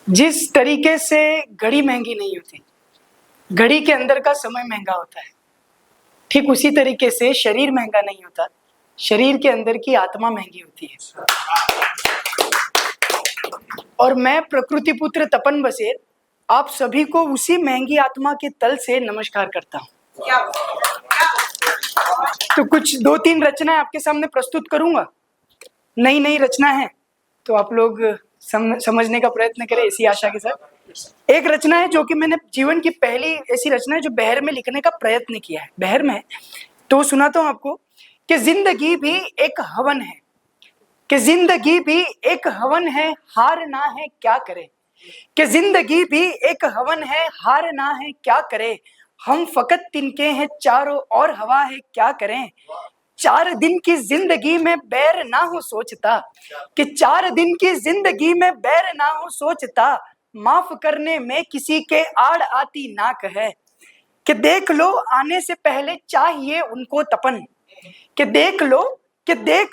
जिस तरीके से घड़ी महंगी नहीं होती, घड़ी के अंदर का समय महंगा होता है, ठीक उसी तरीके से शरीर महंगा नहीं होता, शरीर के अंदर की आत्मा महंगी होती है। और मैं प्रकृति पुत्र तपन बसेर आप सभी को उसी महंगी आत्मा के तल से नमस्कार करता हूँ। तो कुछ 2-3 रचनाएं आपके सामने प्रस्तुत करूंगा। नई नई रचना है तो आप लोग समझने का प्रयत्न करें, इसी आशा के साथ। एक रचना है जो कि मैंने जीवन की पहली ऐसी रचना है जो बहर में लिखने का प्रयत्न किया है, बहर में। तो सुनाता हूं आपको कि जिंदगी भी एक हवन है, कि जिंदगी भी एक हवन है, हार ना है क्या करे, कि जिंदगी भी एक हवन है, हार ना है क्या करे, हम फकत तिनके हैं चारों और हवा है क्या करें। 4 दिन की जिंदगी में बैर ना हो सोचता, कि 4 दिन की जिंदगी में बैर ना हो सोचता, माफ करने में किसी के आड़ आती ना कहे, कि देख लो आने से पहले चाहिए उनको तपन, कि देख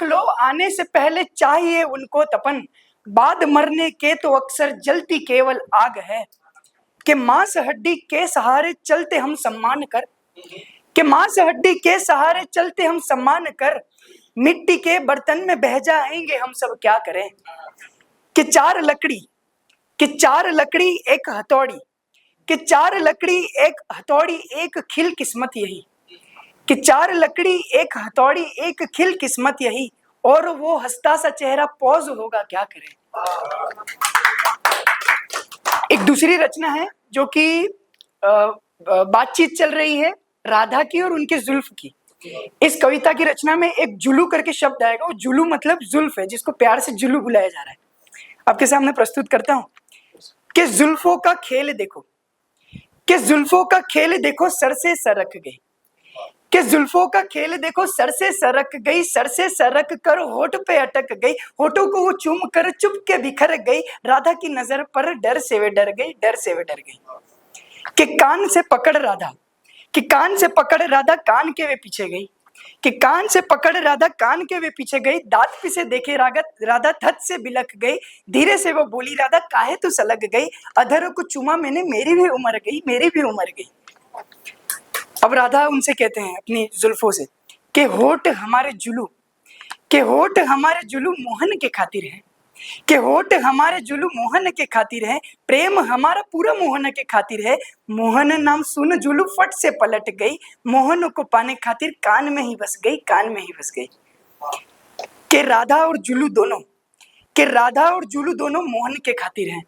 लो आने से पहले चाहिए उनको तपन, बाद मरने के तो अक्सर जलती केवल आग है, कि मांस हड्डी के सहारे चलते हम सम्मान कर, कि मांस हड्डी के सहारे चलते हम सम्मान कर, मिट्टी के बर्तन में बह जाएंगे हम सब क्या करें, कि 4 लकड़ी एक हथौड़ी, कि 4 लकड़ी एक हथौड़ी एक खिल किस्मत यही, कि 4 लकड़ी एक हथौड़ी एक खिल किस्मत यही, और वो हंसता सा चेहरा पौज होगा क्या करें। एक दूसरी रचना है जो कि बातचीत चल रही है राधा की और उनके जुल्फ की। इस कविता की रचना में एक जुलू करके शब्द आएगा, वो जुलू मतलब जुल्फ है, जिसको प्यार से जुलू बुलाया जा रहा है। आपके सामने प्रस्तुत करता हूं कि जुल्फों का खेल देखो, कि जुल्फों का खेल देखो सर से सरक गई, कि जुल्फों का खेल देखो सर से सरक गई, सर से सरक कर होठ पे अटक गई, होठों को वो चूम कर चुप के बिखर गई, राधा की नजर पर डर से वे डर गई, डर से वे डर गई, कि कान से पकड़ राधा, कि कान से पकड़ राधा कान के वे पीछे गई, कि कान से पकड़ राधा कान के वे पीछे गई, दांत पिसे देखे राधा थत से बिलक गई, धीरे से वो बोली राधा काहे तू सलग गई, अधरों को चूमा मैंने मेरी भी उम्र गई, मेरी भी उम्र गई। अब राधा उनसे कहते हैं अपनी जुल्फों से कि होठ हमारे जुलू, कि होठ हमारे जुलू मोहन के खातिर है, कि होठ हमारे जुलू मोहन के खातिर है, प्रेम हमारा पूरा मोहन के खातिर है, मोहन नाम सुन जुलू फट से पलट गई, मोहन को पाने खातिर कान में ही बस गई, कान में ही बस गई। कि राधा और जुलू दोनों, कि राधा और जुलू दोनों मोहन के खातिर हैं,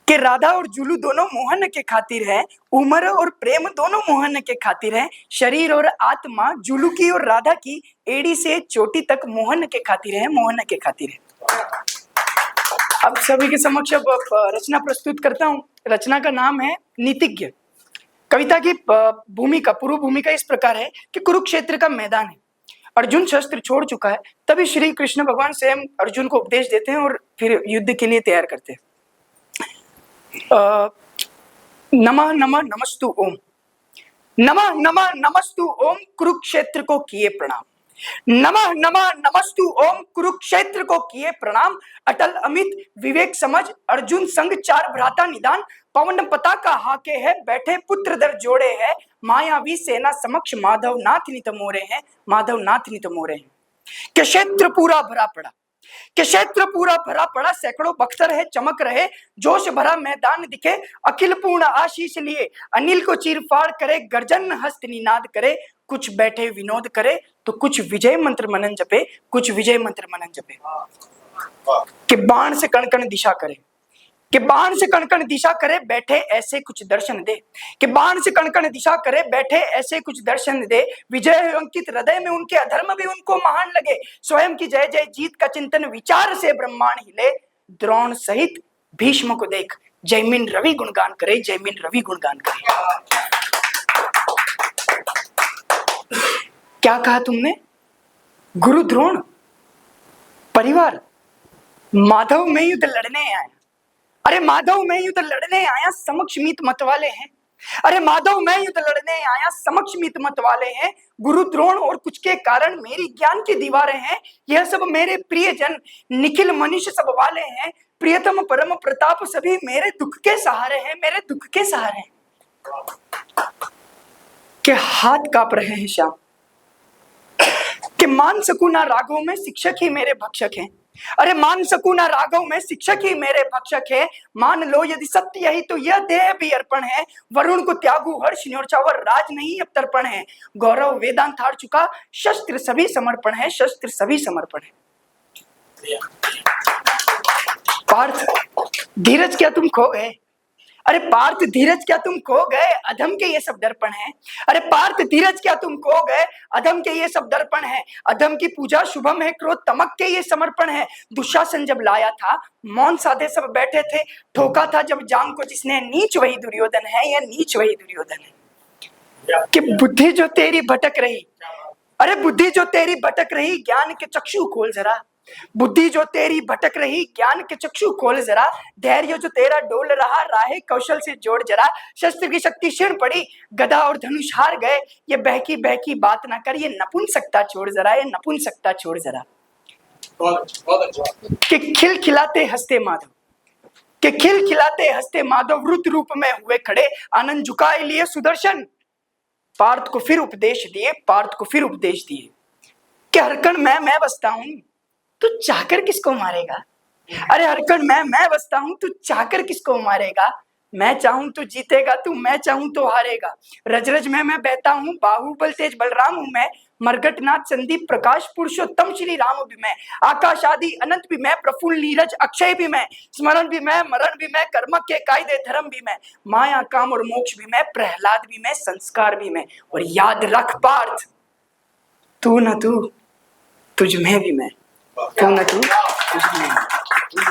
कि राधा और जुलू दोनों मोहन के खातिर है, उम्र और प्रेम दोनों मोहन के खातिर है, शरीर और आत्मा जुलू की और राधा की एड़ी से चोटी तक मोहन के खातिर है, मोहन के खातिर है। अब सभी के समक्ष अब रचना प्रस्तुत करता हूं। रचना का नाम है नीतिज्ञ। कविता की भूमिका, पूर्व भूमिका इस प्रकार है कि कुरुक्षेत्र का मैदान है, अर्जुन शस्त्र छोड़ चुका है, तभी श्री कृष्ण भगवान स्वयं अर्जुन को उपदेश देते हैं और फिर युद्ध के लिए तैयार करते हैं। नमः नमः नमस्तु ओम, नमः नमः नमस्तु ओम, कुरुक्षेत्र को किए प्रणाम, नमः नमः नमस्तु ओम, कुरुक्षेत्र को किए प्रणाम, अटल अमित विवेक समझ अर्जुन संग 4 भ्राता निदान, पवन पताका हाके है बैठे पुत्र दर जोड़े है, मायावी सेना समक्ष माधव नाथ नित मोरे हैं, माधव नाथ नित मोरे हैं। कि क्षेत्र पूरा भरा पड़ा, कि क्षेत्र पूरा भरा पड़ा, सैकड़ों बख्तर है चमक रहे, जोश भरा मैदान दिखे, अखिल पूर्ण आशीष लिए अनिल को चीर फाड़ करे, गर्जन हस्त निनाद करे, कुछ बैठे विनोद करे तो कुछ विजय मंत्र मनन जपे, कुछ विजय मंत्र मनन जपे। कि बाण से कण कण दिशा करे, कि बाण से कण कण दिशा करे, बैठे ऐसे कुछ दर्शन दे, कि बाण से कण कण दिशा करे, बैठे ऐसे कुछ दर्शन दे, विजय अंकित हृदय में उनके, अधर्म भी उनको महान लगे, स्वयं की जय जय जीत का चिंतन विचार से ब्रह्मांड हिले, द्रोण सहित भीष्म को देख जयमिन रवि गुणगान करे, जयमिन रवि गुणगान करे। क्या कहा तुमने? गुरु द्रोण, परिवार, माधव में युद्ध लड़ने आया, अरे माधव में युद्ध लड़ने आया, समक्ष मीत मत वाले हैं, अरे माधव मैं युद्ध लड़ने आया, समक्ष मित मत वाले हैं, गुरु द्रोण और कुछ के कारण मेरी ज्ञान की दीवारें हैं। यह सब मेरे प्रियजन निखिल मनुष्य सब वाले हैं, प्रियतम परम प्रताप सभी मेरे दुख के सहारे हैं, मेरे दुख के सहारे हैं। के हाथ कांप रहे हैं श्याम, कि मान सकूं ना रागों में शिक्षक ही मेरे भक्षक हैं। अरे मान सकूं ना रागों में शिक्षक ही मेरे भक्षक है, मान लो यदि सत्य यही तो यह देह भी अर्पण है। वरुण को त्यागू हर्ष न्योछावर, राज नहीं अब तर्पण है। गौरव वेदांत हार चुका, शस्त्र सभी समर्पण है, शस्त्र सभी समर्पण है। पार्थ धीरज क्या तुम खो गए? अरे पार्थ धीरज क्या तुम खो गए? अधम के ये सब दर्पण है। अरे पार्थ धीरज क्या तुम खो गए? अधम के ये सब दर्पण है। अधम की पूजा शुभम है, क्रोध तमक के ये समर्पण है। दुशासन जब लाया था मौन साधे सब बैठे थे, ठोका था जब जांग को जिसने, नीच वही दुर्योधन है, यह नीच वही दुर्योधन है। कि बुद्धि जो तेरी भटक रही, अरे बुद्धि जो तेरी भटक रही, ज्ञान के चक्षु खोल जरा। बुद्धि जो तेरी भटक रही, ज्ञान के चक्षु खोल जरा। धैर्य जो तेरा डोल रहा, राहे कौशल से जोड़ जरा। शस्त्र की शक्ति क्षीण पड़ी, गदा और धनुष हार गए। ये बहकी बहकी बात ना कर, ये नपुंसकता छोड़ जरा, ये नपुंसकता छोड़ जरा। कि खिलखिलाते हंसते माधव, कि खिलखिलाते हंसते माधव रुद्र रूप में हुए खड़े, आनंद झुकाए लिए सुदर्शन। पार्थ को फिर उपदेश दिए, पार्थ को फिर उपदेश दिए कि हरकण मैं बसता हूं, तू चाहकर किसको मारेगा? अरे हरकण मैं बसता हूं, तू चाहकर किसको मारेगा? मैं चाहूं तो जीतेगा तू, मैं चाहूं तो हारेगा। रज में मैं बहता हूं, बाहुबल तेज बलराम हूं मैं। मरघटनाथ संदीप प्रकाश पुरुषोत्तम श्री राम भी मैं। आकाश आदि अनंत भी मैं, प्रफुल्ल नीरज अक्षय भी मैं। स्मरण भी मैं, मरण भी मैं, कर्म के कायदे धर्म भी मैं। माया काम और मोक्ष भी मैं, प्रहलाद भी मैं, संस्कार भी मैं। और याद रख पार्थ, तू न तू तुझ में भी मैं, तू न तू तुझ में भी मैं।